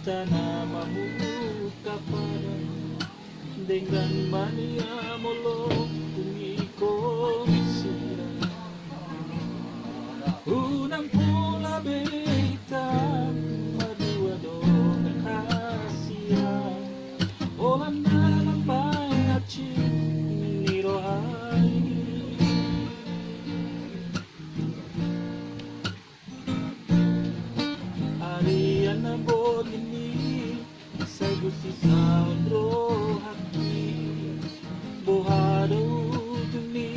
tanah mahu kapada dengan mania molong kumikong sira unang pula beta madua dong hasia olan na nampay aci nirohai arian na bolini say gusti saudro hati bohado duni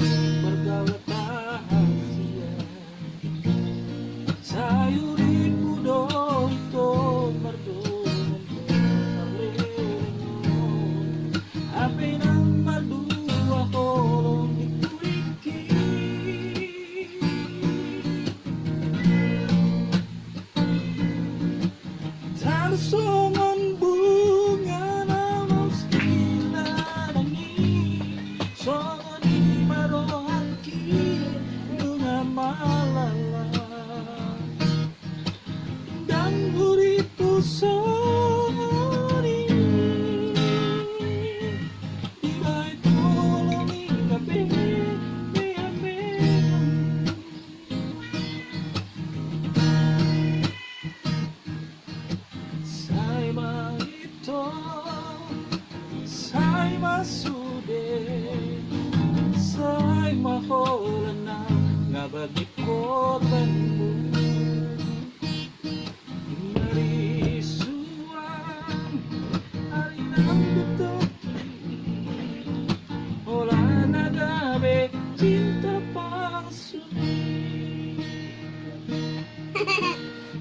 bergawat rahasia sayuri pudo ito mardon kalengon ape ng madua kolong ituiki talusongan bunga na meski nanangi songon di marohaki bunga malala dan uripu